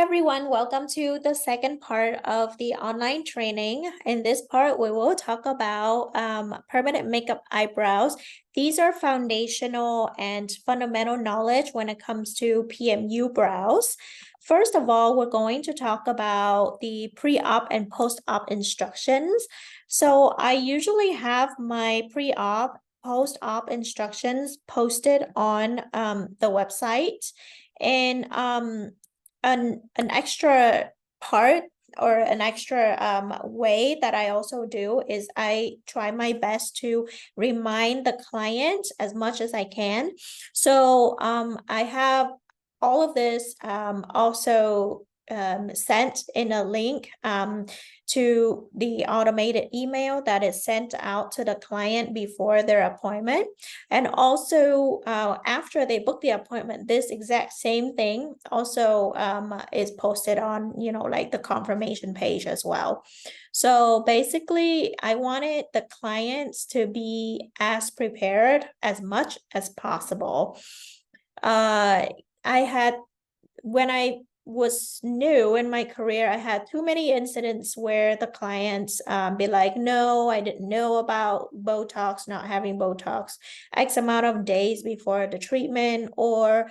everyone, welcome to the second part of the online training. In this part, we will talk about permanent makeup eyebrows. These are foundational and fundamental knowledge when it comes to PMU brows. First of all, we're going to talk about the pre-op and post-op instructions. So I usually have my pre-op, post-op instructions posted on the website. And an extra part or an extra way that I also do is I try my best to remind the client as much as I can. So I have all of this also sent in a link to the automated email that is sent out to the client before their appointment. And also after they book the appointment, this exact same thing also is posted on, like the confirmation page as well. So basically, I wanted the clients to be as prepared as much as possible. When I was new in my career, I had too many incidents where the clients be like, no, I didn't know about Botox, not having Botox X amount of days before the treatment, or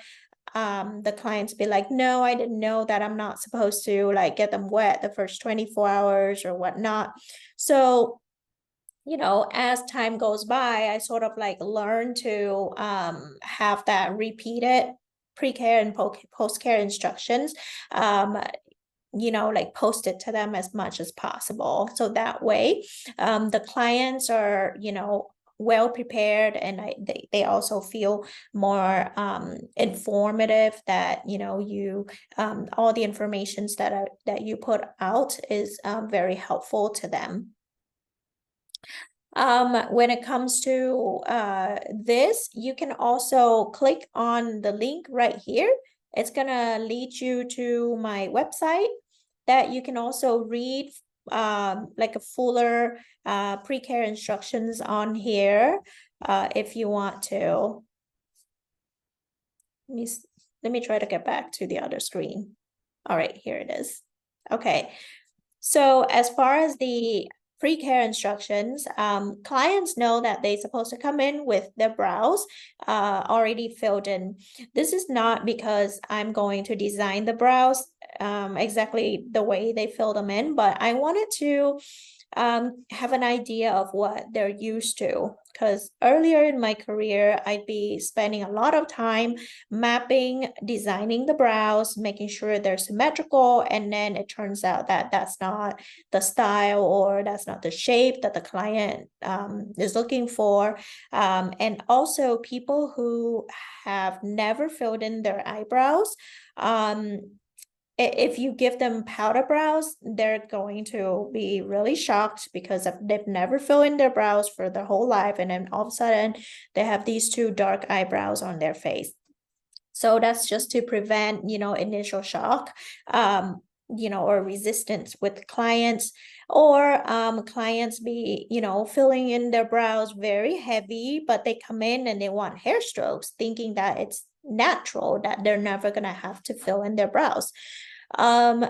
the clients be like, no, I didn't know that I'm not supposed to like get them wet the first 24 hours or whatnot. So as time goes by, I sort of like learn to have that repeated pre-care and post-care instructions, like posted to them as much as possible. So that way, the clients are, well prepared, and they also feel more informative that you all the informations that you put out is very helpful to them. When it comes to this, you can also click on the link right here. It's gonna lead you to my website that you can also read like a fuller pre-care instructions on here if you want to. Let me try to get back to the other screen. All right, here it is. Okay, so as far as the pre-care instructions, clients know that they're supposed to come in with their brows already filled in. This is not because I'm going to design the brows exactly the way they fill them in, but I wanted to have an idea of what they're used to. Because earlier in my career, I'd be spending a lot of time mapping, designing the brows, making sure they're symmetrical, and then it turns out that that's not the style or that's not the shape that the client is looking for. And also people who have never filled in their eyebrows, if you give them powder brows, they're going to be really shocked because they've never filled in their brows for their whole life, and then all of a sudden they have these two dark eyebrows on their face. So that's just to prevent, initial shock, or resistance with clients, or clients be, filling in their brows very heavy, but they come in and they want hair strokes, thinking that it's natural, that they're never gonna have to fill in their brows.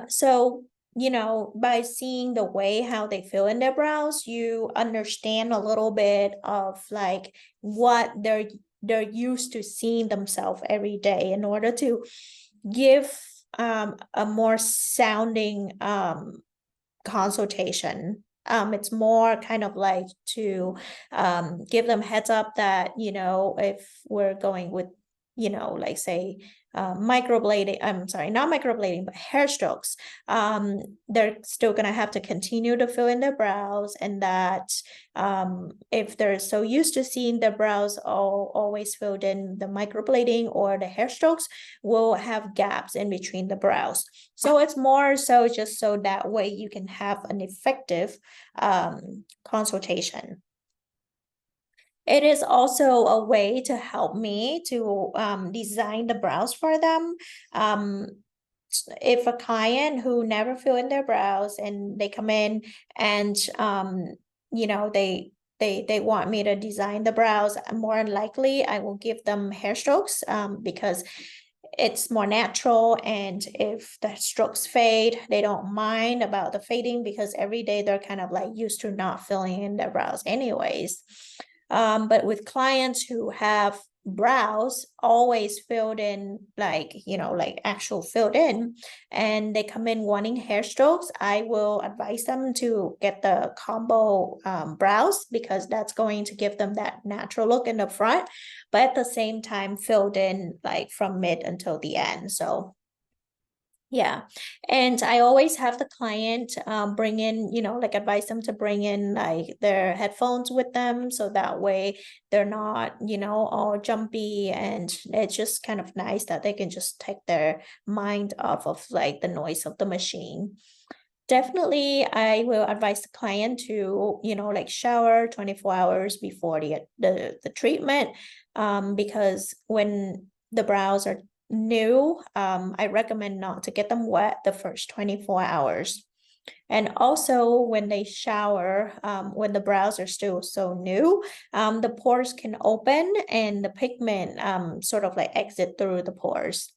So by seeing the way how they fill in their brows, you understand a little bit of like what they're used to seeing themselves every day in order to give a more sounding consultation. It's more kind of like to give them heads up that if we're going with like say microblading, I'm sorry, not microblading, but hair strokes, they're still gonna have to continue to fill in their brows, and that if they're so used to seeing their brows always filled in, the microblading or the hair strokes will have gaps in between the brows. So it's more so just so that way you can have an effective consultation. It is also a way to help me to design the brows for them. If a client who never fill in their brows and they come in and they want me to design the brows, more than likely I will give them hair strokes because it's more natural, and if the strokes fade, they don't mind about the fading because every day they're kind of like used to not filling in their brows anyways. But with clients who have brows always filled in, like, like actual filled in, and they come in wanting hair strokes, I will advise them to get the combo brows, because that's going to give them that natural look in the front, but at the same time filled in like from mid until the end. So yeah. And I always have the client bring in, like advise them to bring in like their headphones with them. So that way they're not, all jumpy, and it's just kind of nice that they can just take their mind off of like the noise of the machine. Definitely, I will advise the client to, like shower 24 hours before the treatment, because when the brows are new, I recommend not to get them wet the first 24 hours. And also when they shower, when the brows are still so new, the pores can open and the pigment sort of like exit through the pores.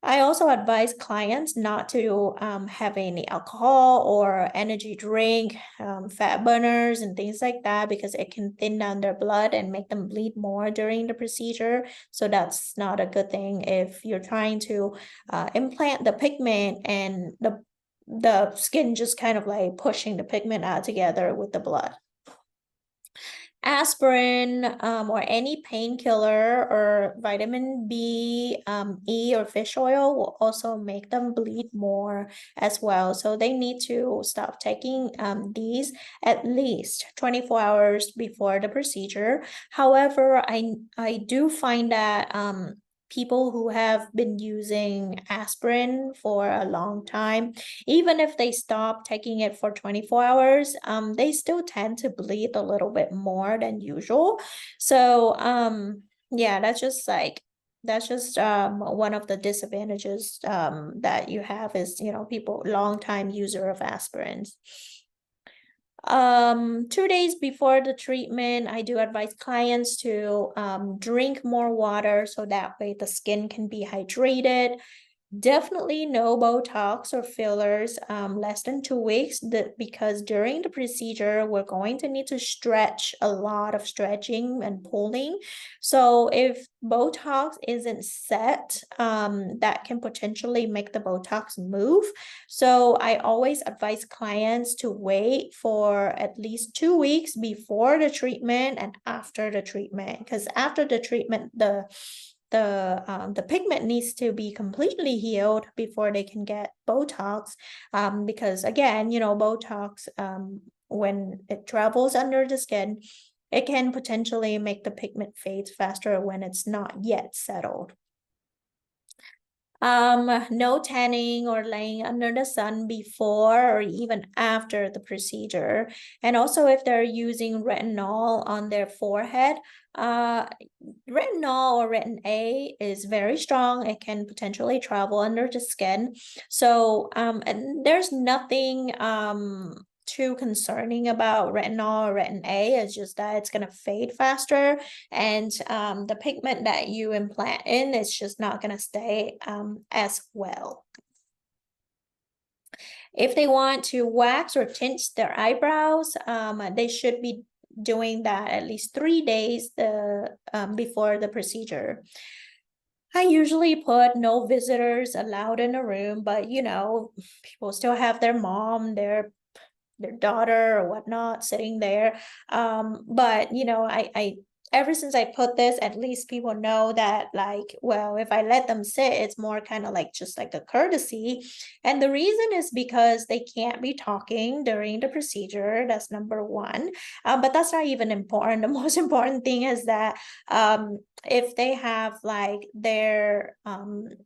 I also advise clients not to have any alcohol or energy drink, fat burners, and things like that, because it can thin down their blood and make them bleed more during the procedure. So that's not a good thing if you're trying to implant the pigment and the skin just kind of like pushing the pigment out together with the blood. Aspirin or any painkiller or vitamin B, E, or fish oil will also make them bleed more as well. So they need to stop taking these at least 24 hours before the procedure. However, I do find that people who have been using aspirin for a long time, even if they stop taking it for 24 hours, they still tend to bleed a little bit more than usual. So yeah, that's just one of the disadvantages that you have is, people long time user of aspirins. 2 days before the treatment, I do advise clients to drink more water, so that way the skin can be hydrated. Definitely no Botox or fillers less than 2 weeks, because during the procedure, we're going to need to stretch, a lot of stretching and pulling. So if Botox isn't set, that can potentially make the Botox move. So I always advise clients to wait for at least 2 weeks before the treatment and after the treatment, because after the treatment, the pigment needs to be completely healed before they can get Botox, because again, Botox, when it travels under the skin, it can potentially make the pigment fade faster when it's not yet settled. No tanning or laying under the sun before or even after the procedure. And also if they're using retinol on their forehead, retinol or retin A is very strong. It can potentially travel under the skin. So and there's nothing too concerning about retinol or retin A. It's just that it's going to fade faster, and the pigment that you implant in is just not going to stay as well. If they want to wax or tint their eyebrows, they should be doing that at least 3 days before the procedure. I usually put no visitors allowed in a room, but people still have their mom, their daughter or whatnot sitting there. But I ever since I put this, at least people know that, like, well, if I let them sit, it's more kind of like just like a courtesy. And the reason is because they can't be talking during the procedure. That's number one. But that's not even important. The most important thing is that if they have like their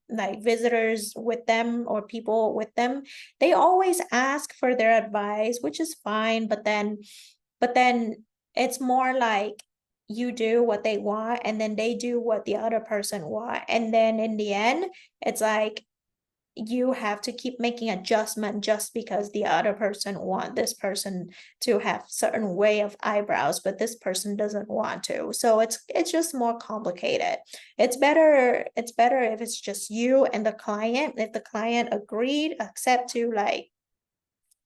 like visitors with them or people with them, they always ask for their advice, which is fine, but then it's more like you do what they want and then they do what the other person want, and then in the end it's like you have to keep making adjustment just because the other person want this person to have certain way of eyebrows, but this person doesn't want to. So it's just more complicated. It's better if it's just you and the client. If the client agreed, accept to like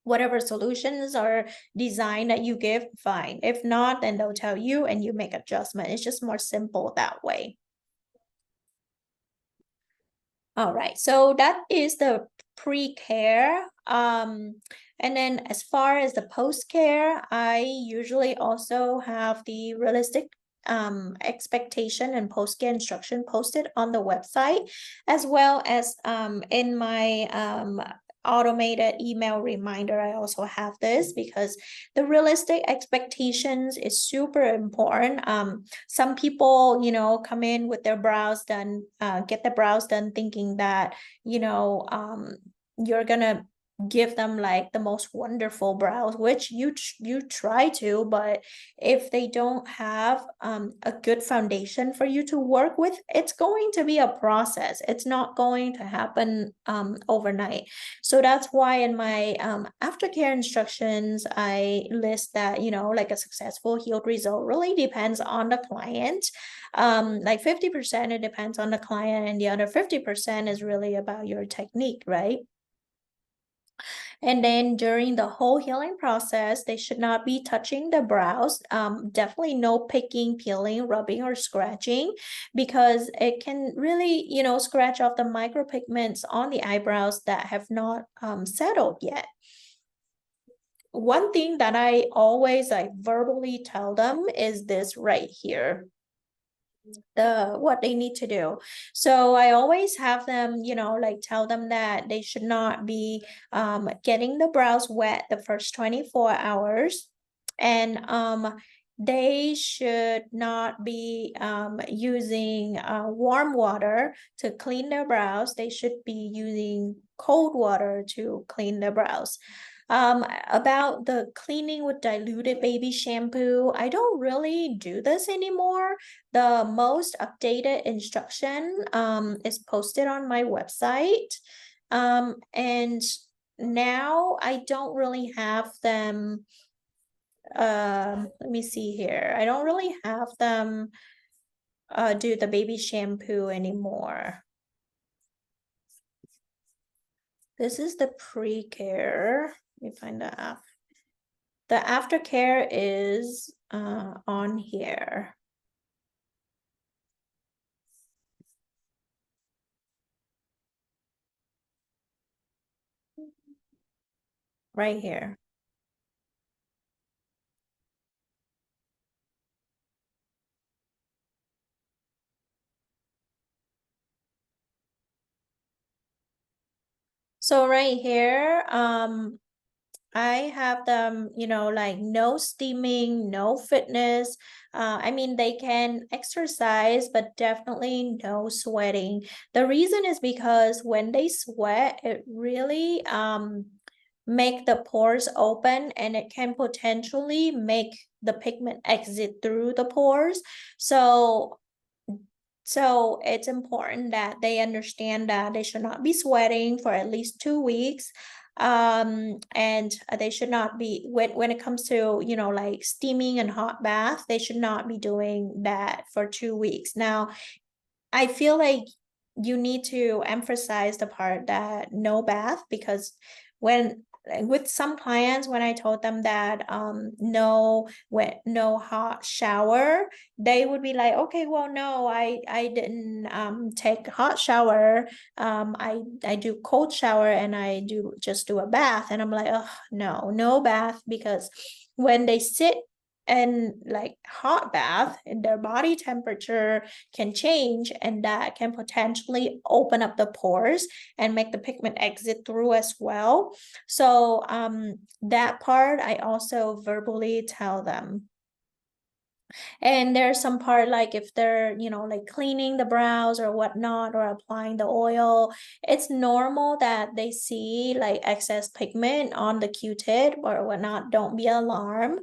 whatever solutions or design that you give, fine. If not, then they'll tell you and you make adjustment. It's just more simple that way. All right, so that is the pre-care. And then as far as the post-care, I usually also have the realistic expectation and post-care instruction posted on the website, as well as in my automated email reminder. I also have this because the realistic expectations is super important. Some people, come in with their brows done, get the brows done thinking that, you're gonna give them like the most wonderful brows, which you try to, but if they don't have a good foundation for you to work with, it's going to be a process. It's not going to happen overnight. So that's why in my aftercare instructions, I list that, like a successful healed result really depends on the client. Like 50% it depends on the client, and the other 50% is really about your technique, right? And then during the whole healing process, they should not be touching the brows. Definitely no picking, peeling, rubbing, or scratching, because it can really, scratch off the micropigments on the eyebrows that have not settled yet. One thing that I always like verbally tell them is this right here, what they need to do. So I always have them, like tell them that they should not be getting the brows wet the first 24 hours, and they should not be using warm water to clean their brows. They should be using cold water to clean their brows. About the cleaning with diluted baby shampoo, I don't really do this anymore. The most updated instruction is posted on my website. And now I don't really have them. Let me see here. I don't really have them do the baby shampoo anymore. This is the pre-care. Let me find the app. The aftercare is on here. Right here. So right here, I have them, like no steaming, no fitness. I mean, they can exercise, but definitely no sweating. The reason is because when they sweat, it really make the pores open, and it can potentially make the pigment exit through the pores. So it's important that they understand that they should not be sweating for at least 2 weeks. And they should not be, when it comes to, like steaming and hot bath, they should not be doing that for 2 weeks. Now, I feel like you need to emphasize the part that no bath, because when with some clients, when I told them that no hot shower, they would be like, okay, well, no, I didn't take hot shower. I do cold shower, and I just do a bath. And I'm like, oh, no bath, because when they sit and like hot bath, and their body temperature can change, and that can potentially open up the pores and make the pigment exit through as well. So that part I also verbally tell them. And there's some part like if they're, like cleaning the brows or whatnot or applying the oil, it's normal that they see like excess pigment on the Q-tip or whatnot. Don't be alarmed.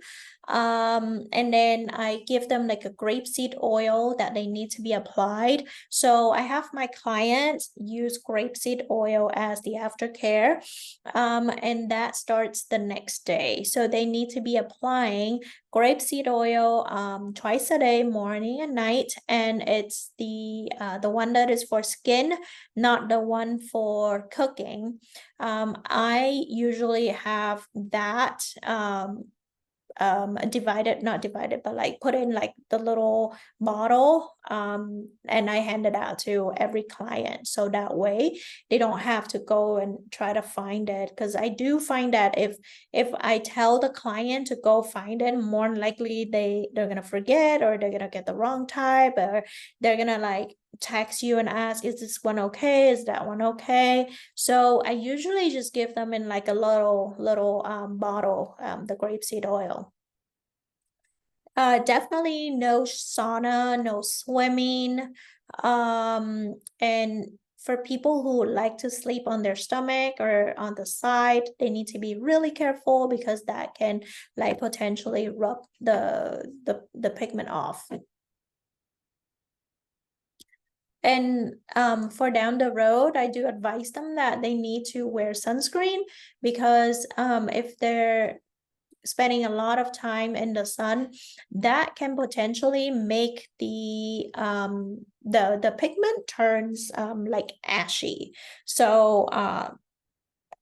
And then I give them like a grapeseed oil that they need to be applied. So I have my clients use grapeseed oil as the aftercare, and that starts the next day. So they need to be applying grapeseed oil twice a day, morning and night, and it's the one that is for skin, not the one for cooking. I usually have that divided, not divided, but like put in like the little bottle, and I hand it out to every client, so that way they don't have to go and try to find it, because I do find that if I tell the client to go find it, more likely they're gonna forget, or they're gonna get the wrong type, or they're gonna like text you and ask, is this one okay, is that one okay? So I usually just give them in like a little bottle, the grapeseed oil. Definitely no sauna, no swimming. And for people who like to sleep on their stomach or on the side, they need to be really careful, because that can like potentially rub the pigment off. And for down the road, I do advise them that they need to wear sunscreen, because if they're spending a lot of time in the sun, that can potentially make the pigment turns like ashy. So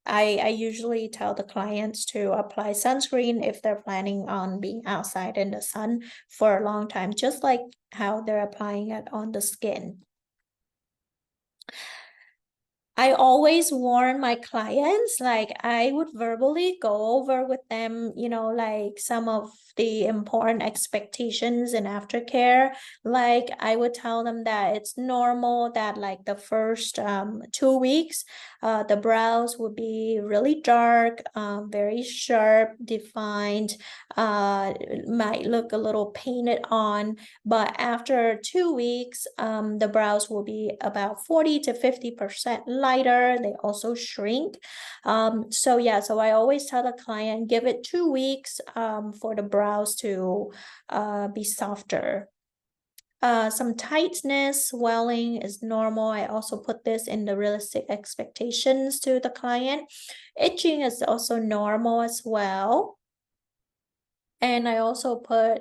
I usually tell the clients to apply sunscreen if they're planning on being outside in the sun for a long time, just like how they're applying it on the skin. I always warn my clients, like I would verbally go over with them, like some of the important expectations in aftercare. Like I would tell them that it's normal that like the first 2 weeks, the brows would be really dark, very sharp, defined, might look a little painted on, but after 2 weeks, the brows will be about 40 to 50% lighter. They also shrink. So yeah, so I always tell the client, give it 2 weeks for the brows to be softer. Some tightness, swelling is normal. I also put this in the realistic expectations to the client. Itching is also normal as well. And I also put,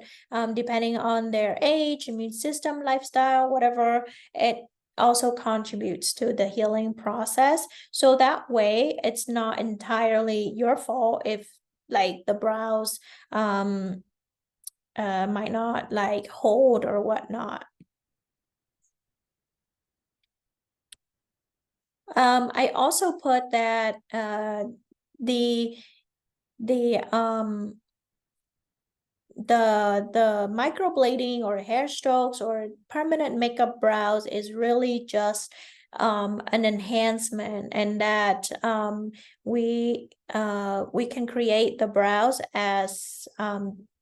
depending on their age, immune system, lifestyle, whatever, it also contributes to the healing process. So that way, it's not entirely your fault if like the brows might not like hold or whatnot. I also put that the the the microblading or hair strokes or permanent makeup brows is really just an enhancement, and that we can create the brows as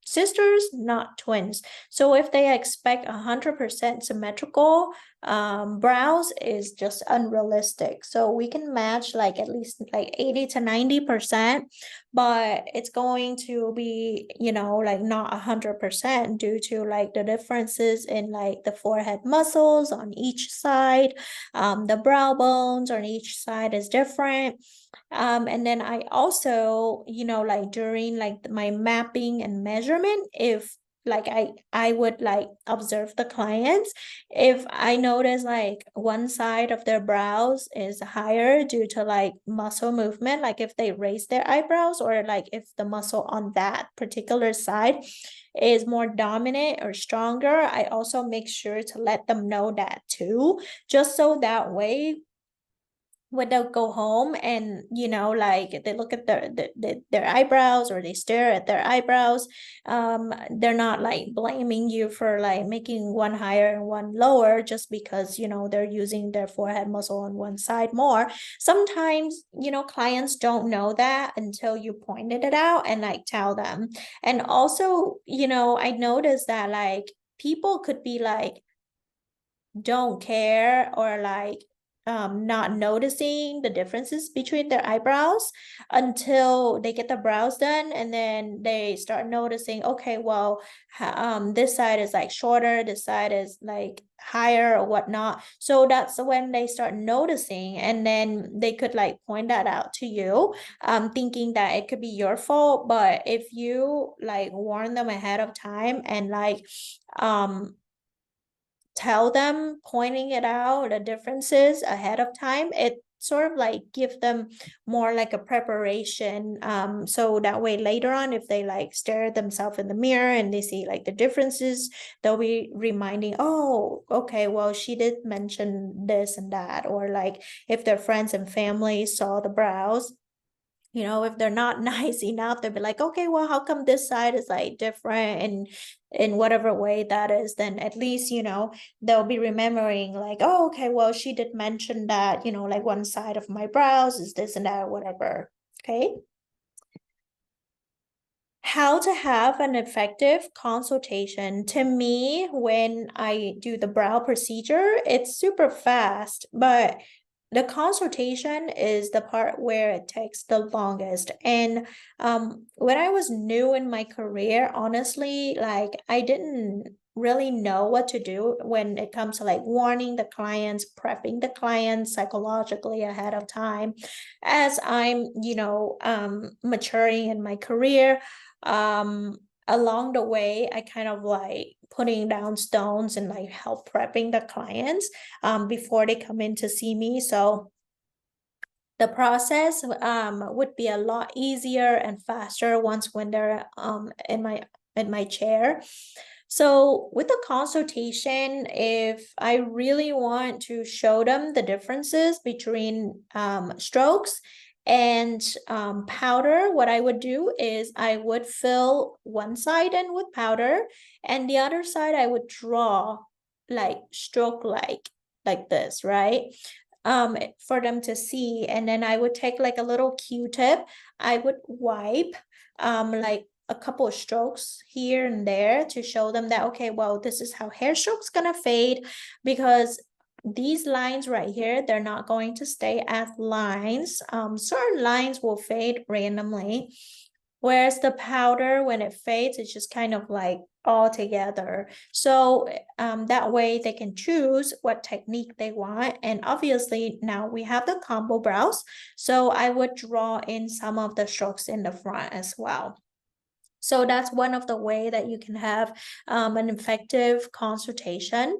sisters, not twins. So if they expect 100% symmetrical brows, is just unrealistic. So we can match like at least like 80 to 90%, but it's going to be, like not 100% due to like the differences in like the forehead muscles on each side. The brow bones on each side is different. And then I also, like during like my mapping and measurement, if like I would like observe the clients, if I notice like one side of their brows is higher due to like muscle movement, like if they raise their eyebrows, or like if the muscle on that particular side is more dominant or stronger, I also make sure to let them know that too, just so that way when they'll go home and like they look at their eyebrows, or they stare at their eyebrows, they're not like blaming you for like making one higher and one lower just because they're using their forehead muscle on one side more. Sometimes clients don't know that until you pointed it out and like tell them. And also I noticed that like people could be like don't care, or like not noticing the differences between their eyebrows until they get the brows done, and then they start noticing, okay, well, this side is like shorter, this side is like higher or whatnot. So that's when they start noticing, and then they could like point that out to you, thinking that it could be your fault. But if you like warn them ahead of time and like tell them, pointing it out, the differences ahead of time, it sort of like give them more like a preparation, so that way later on, if they like stare themselves in the mirror and they see like the differences, they'll be reminding, oh, okay, well, she did mention this and that. Or like if their friends and family saw the brows, if they're not nice enough, they'll be like, okay, well, how come this side is like different, and in whatever way that is, then at least, they'll be remembering like, oh, okay, well, she did mention that, like one side of my brows is this and that, or whatever. Okay. How to have an effective consultation. To me, when I do the brow procedure, it's super fast, but the consultation is the part where it takes the longest. And when I was new in my career, honestly, like I didn't really know what to do when it comes to like warning the clients, prepping the clients psychologically ahead of time. As I'm, maturing in my career, um along the way, I kind of like putting down stones and like help prepping the clients before they come in to see me. So the process would be a lot easier and faster once when they're in my chair. So with the consultation, if I really want to show them the differences between strokes and powder, what I would do is I would fill one side in with powder, and the other side I would draw like stroke like this, right? For them to see. And then I would take like a little Q-tip, I would wipe like a couple of strokes here and there to show them that, okay, well, this is how hair strokes gonna fade, because these lines right here, they're not going to stay as lines. Certain lines will fade randomly, whereas the powder, when it fades, it's just kind of like all together. So that way they can choose what technique they want. And obviously now we have the combo brows, so I would draw in some of the strokes in the front as well. So that's one of the way that you can have an effective consultation.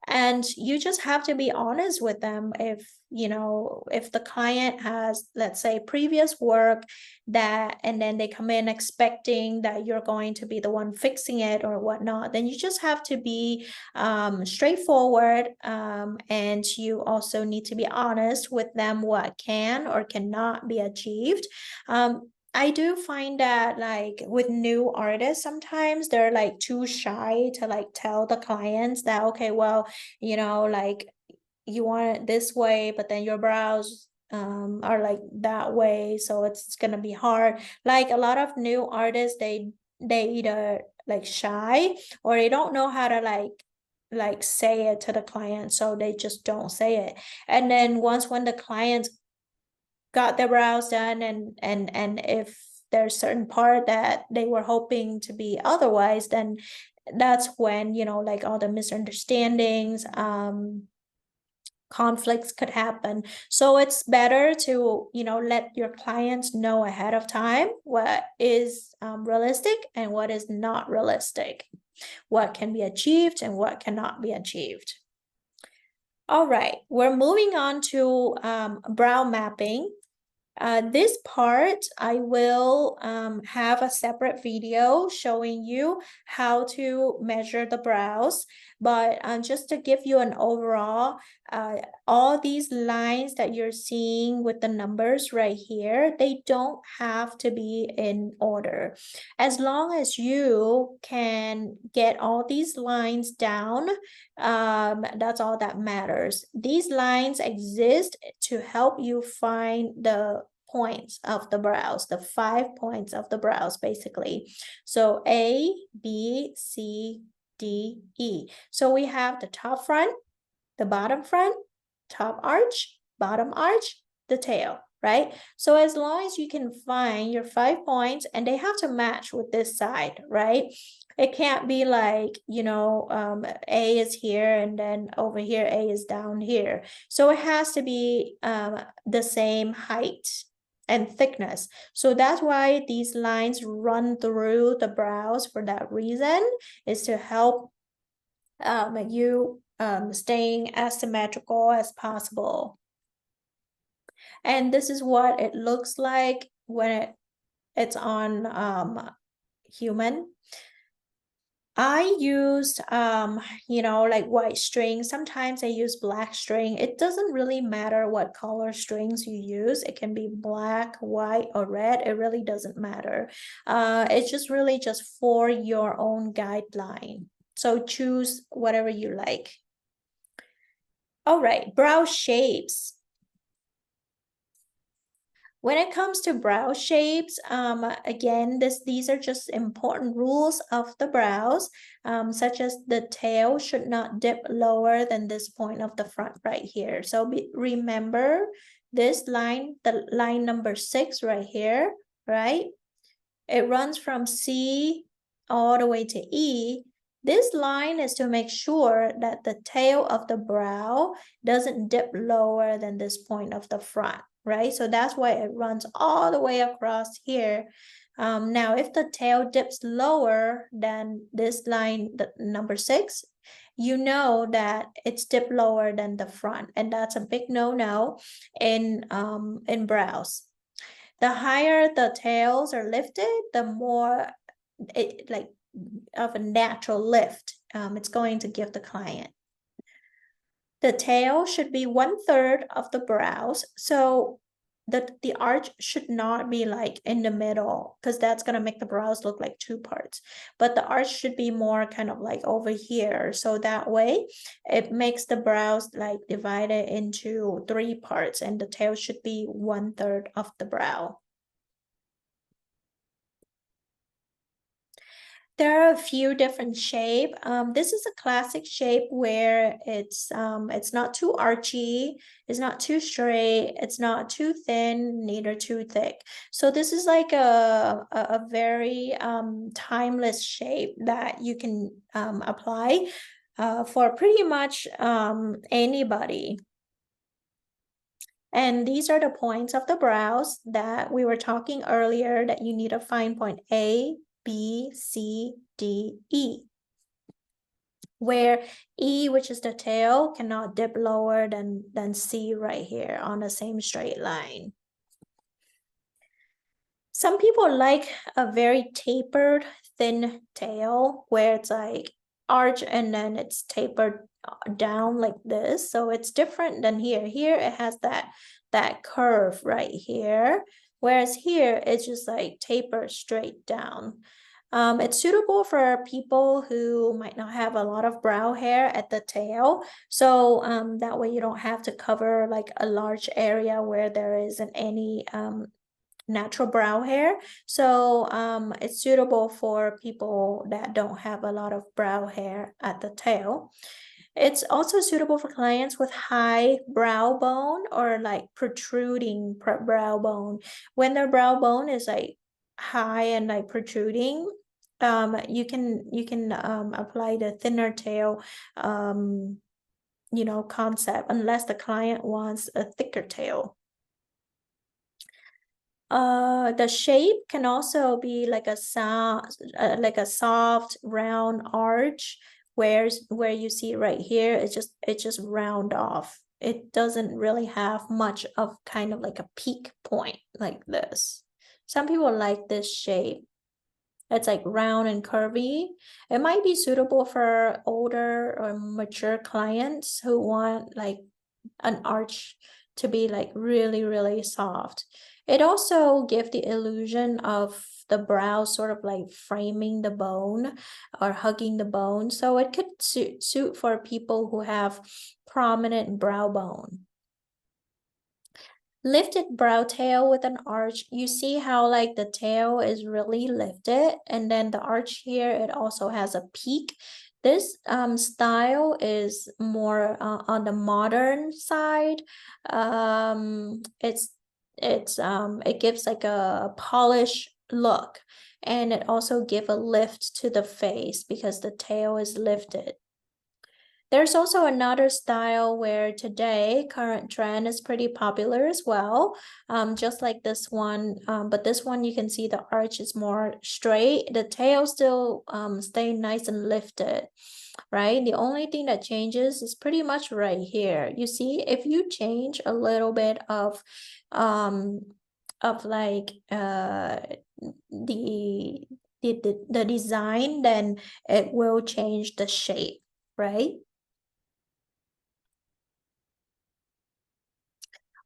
And you just have to be honest with them. If the client has, let's say, previous work, that and then they come in expecting that you're going to be the one fixing it or whatnot, then you just have to be straightforward, and you also need to be honest with them what can or cannot be achieved. I do find that like with new artists, sometimes they're like too shy to like tell the clients that, okay, well, like you want it this way, but then your brows are like that way, so it's gonna be hard. Like a lot of new artists, they either like shy, or they don't know how to like say it to the client, so they just don't say it. And then once when the clients got their brows done, and if there's certain part that they were hoping to be otherwise, then that's when like all the misunderstandings, conflicts could happen. So it's better to let your clients know ahead of time what is realistic and what is not realistic, what can be achieved and what cannot be achieved. All right, we're moving on to brow mapping. This part, I will have a separate video showing you how to measure the brows. but just to give you an overall, all these lines that you're seeing with the numbers right here, they don't have to be in order. As long as you can get all these lines down, that's all that matters. These lines exist to help you find the points of the brows, the 5 points of the brows, basically. So A, B, C, D, E. So we have the top front, the bottom front, top arch, bottom arch, the tail, right? So as long as you can find your 5 points, and they have to match with this side, right? It can't be like, A is here and then over here, A is down here. So it has to be the same height and thickness. So that's why these lines run through the brows for that reason, is to help you staying as symmetrical as possible. And this is what it looks like when it's on human. I used like white string. Sometimes I use black string. It doesn't really matter what color strings you use. It can be black, white, or red. It really doesn't matter. It's just really just for your own guideline. So choose whatever you like. All right, brow shapes. When it comes to brow shapes, again, these are just important rules of the brows, such as the tail should not dip lower than this point of the front right here. So remember this line, the line number 6 right here, right? It runs from C all the way to E. This line is to make sure that the tail of the brow doesn't dip lower than this point of the front, right? So that's why it runs all the way across here. Now, if the tail dips lower than this line, the number 6, you know that it's dipped lower than the front, and that's a big no-no in brows. The higher the tails are lifted, the more it like of a natural lift it's going to give the client. The tail should be 1/3 of the brows. So the arch should not be like in the middle, because that's going to make the brows look like 2 parts. But the arch should be more kind of like over here. So that way it makes the brows like divided into 3 parts, and the tail should be 1/3 of the brow. There are a few different shape. This is a classic shape where it's not too archy, it's not too straight, it's not too thin, neither too thick. So this is like a very timeless shape that you can apply for pretty much anybody. And these are the points of the brows that we were talking earlier, that you need to find point A, B, C, D, E. Where E, which is the tail, cannot dip lower than C right here on the same straight line. Some people like a very tapered, thin tail where it's like arch and then it's tapered down like this. So it's different than here. Here it has that curve right here, whereas here it's just like taper straight down. It's suitable for people who might not have a lot of brow hair at the tail. So that way you don't have to cover like a large area where there isn't any natural brow hair. So it's suitable for people that don't have a lot of brow hair at the tail. It's also suitable for clients with high brow bone or like protruding brow bone. When their brow bone is like high and like protruding, you can apply the thinner tail concept, unless the client wants a thicker tail. The shape can also be like a soft round arch, where you see right here, it just round off. It doesn't really have much of kind of like a peak point like this. Some people like this shape. It's like round and curvy. It might be suitable for older or mature clients who want like an arch to be like really, really soft. It also gives the illusion of the brow sort of like framing the bone or hugging the bone. So it could suit for people who have prominent brow bone. Lifted brow tail with an arch. You see how like the tail is really lifted, and then the arch here, it also has a peak. This style is more on the modern side. It gives like a polished look, and it also give a lift to the face because the tail is lifted. There's also another style where today current trend is pretty popular as well, just like this one, but this one you can see the arch is more straight. The tail still stay nice and lifted, right? The only thing that changes is pretty much right here. You see, if you change a little bit of like the the design, then it will change the shape, right?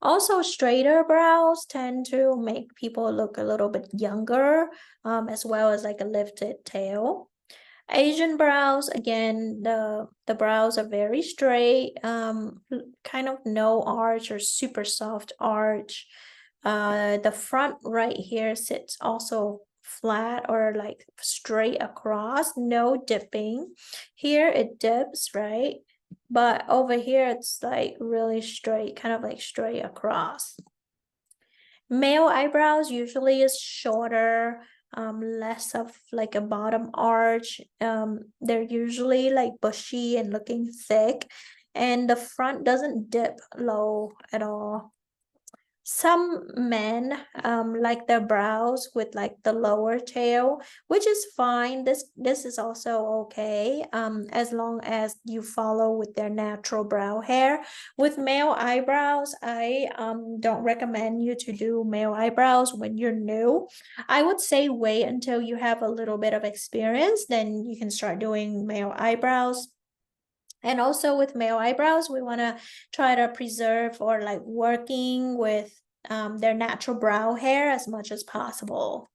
Also, straighter brows tend to make people look a little bit younger, as well as like a lifted tail. Asian brows, again, the brows are very straight, kind of no arch or super soft arch. The front right here sits also flat or like straight across, no dipping. Here it dips, right? But over here it's like really straight, kind of like straight across. Male eyebrows usually is shorter, less of like a bottom arch. They're usually like bushy and looking thick, and the front doesn't dip low at all. Some men like their brows with like the lower tail, which is fine. This is also okay, as long as you follow with their natural brow hair. With male eyebrows, I don't recommend you to do male eyebrows when you're new. I would say wait until you have a little bit of experience, then you can start doing male eyebrows. And also with male eyebrows, we want to try to preserve or like working with their natural brow hair as much as possible.